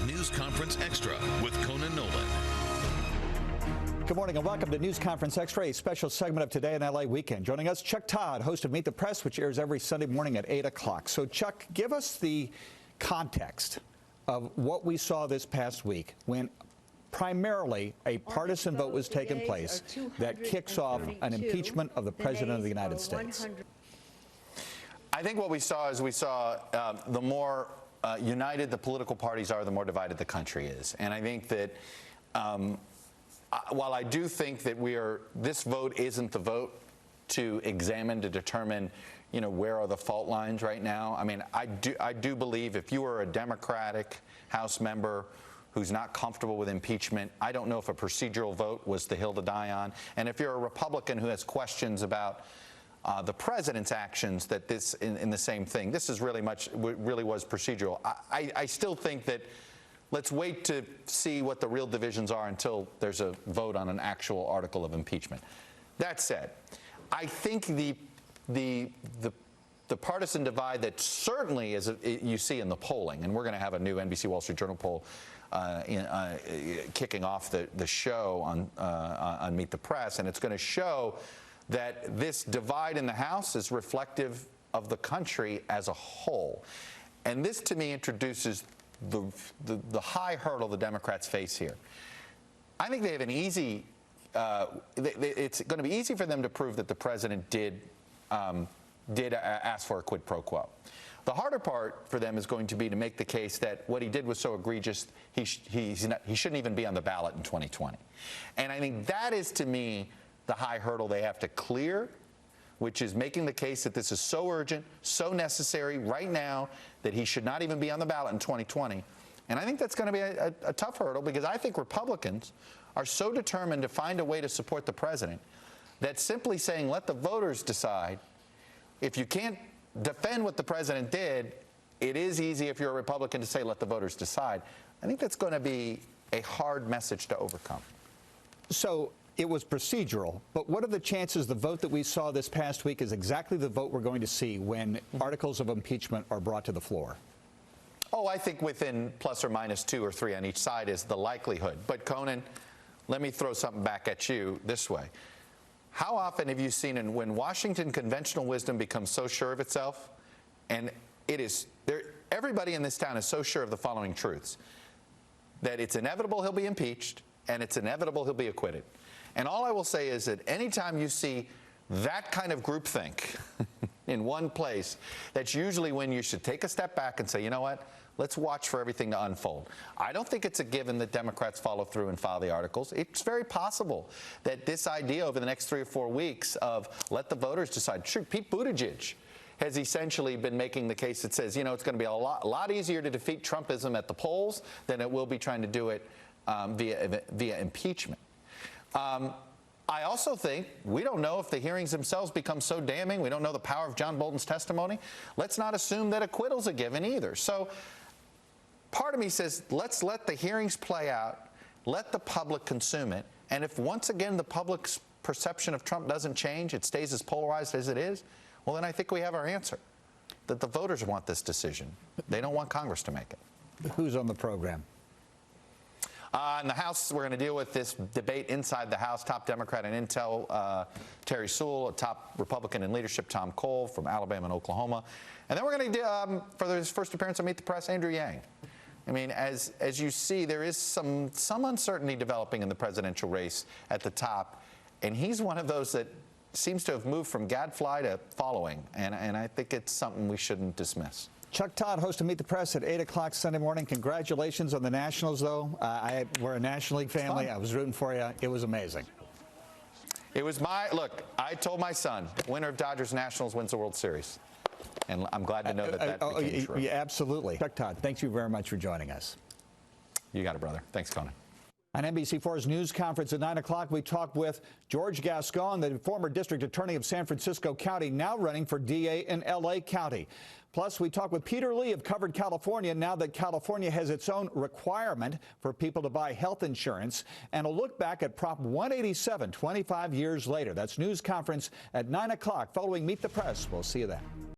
News Conference Extra with Conan Nolan. Good morning and welcome to News Conference Extra, a special segment of Today in LA Weekend. Joining us, Chuck Todd, host of Meet the Press, which airs every Sunday morning at 8 o'clock. So, Chuck, give us the context of what we saw this past week when primarily a partisan vote was taking place that kicks off an impeachment of the President of the United States. I think what we saw is the more united the political parties are, the more divided the country is. And I think that while I do think that this vote isn't the vote to examine, to determine, where are the fault lines right now. I mean, I do believe if you are a Democratic House member who's not comfortable with impeachment, I don't know if a procedural vote was the hill to die on. And if you're a Republican who has questions about the president's actions, that this in the same thing, this is really was procedural. I still think that let's wait to see what the real divisions are until there's a vote on an actual article of impeachment. That said, I think the partisan divide that certainly you see in the polling, and we're going to have a new NBC Wall Street Journal poll kicking off the show on Meet the Press, and it's going to show that this divide in the House is reflective of the country as a whole. And this, to me, introduces the high hurdle the Democrats face here. I think they have an easy, it's going to be easy for them to prove that the president did ask for a quid pro quo. The harder part for them is going to be to make the case that what he did was so egregious, he shouldn't even be on the ballot in 2020. And I think that is, to me, the high hurdle they have to clear, which is making the case that this is so urgent, so necessary right now that he should not even be on the ballot in 2020. And I think that's going to be a tough hurdle, because I think Republicans are so determined to find a way to support the president that simply saying, let the voters decide, if you can't defend what the president did, it is easy if you're a Republican to say, let the voters decide. I think that's going to be a hard message to overcome. So it was procedural, but what are the chances the vote that we saw this past week is exactly the vote we're going to see when articles of impeachment are brought to the floor? Oh, I think within plus or minus 2 or 3 on each side is the likelihood. But, Conan, let me throw something back at you this way. How often have you seen when Washington conventional wisdom becomes so sure of itself, and everybody in this town is so sure of the following truths, that it's inevitable he'll be impeached and it's inevitable he'll be acquitted. And all I will say is that anytime you see that kind of groupthink in one place, that's usually when you should take a step back and say, you know what, let's watch for everything to unfold. I don't think it's a given that Democrats follow through and file the articles. It's very possible that this idea over the next 3 or 4 weeks of let the voters decide. Sure, Pete Buttigieg has essentially been making the case that says, it's going to be a lot easier to defeat Trumpism at the polls than it will be trying to do it via impeachment. I also think we don't know if the hearings themselves become so damning. We don't know the power of John Bolton's testimony. Let's not assume that acquittal's a given either. So part of me says, let's let the hearings play out, let the public consume it, and if once again the public's perception of Trump doesn't change, it stays as polarized as it is, well, then I think we have our answer, that the voters want this decision. They don't want Congress to make it. Who's on the program? In the House, we're going to deal with this debate inside the House. Top Democrat in Intel, Terry Sewell, a top Republican in leadership, Tom Cole from Alabama and Oklahoma. And then we're going to do, for his first appearance on Meet the Press, Andrew Yang. I mean, as you see, there is some uncertainty developing in the presidential race at the top. And he's one of those that seems to have moved from gadfly to following. And I think it's something we shouldn't dismiss. Chuck Todd, host of Meet the Press at 8 o'clock Sunday morning. Congratulations on the Nationals, though. We're a National League family. I was rooting for you. It was amazing. It was look, I told my son, winner of Dodgers Nationals wins the World Series. And I'm glad to know that became true. Yeah, absolutely. Chuck Todd, thank you very much for joining us. You got it, brother. Thanks, Conan. On NBC4's News Conference at 9 o'clock, we talk with George Gascon, the former district attorney of San Francisco County, now running for DA in LA County. Plus, we talk with Peter Lee of Covered California, now that California has its own requirement for people to buy health insurance, and a look back at Prop 187 25 years later. That's News Conference at 9 o'clock following Meet the Press. We'll see you then.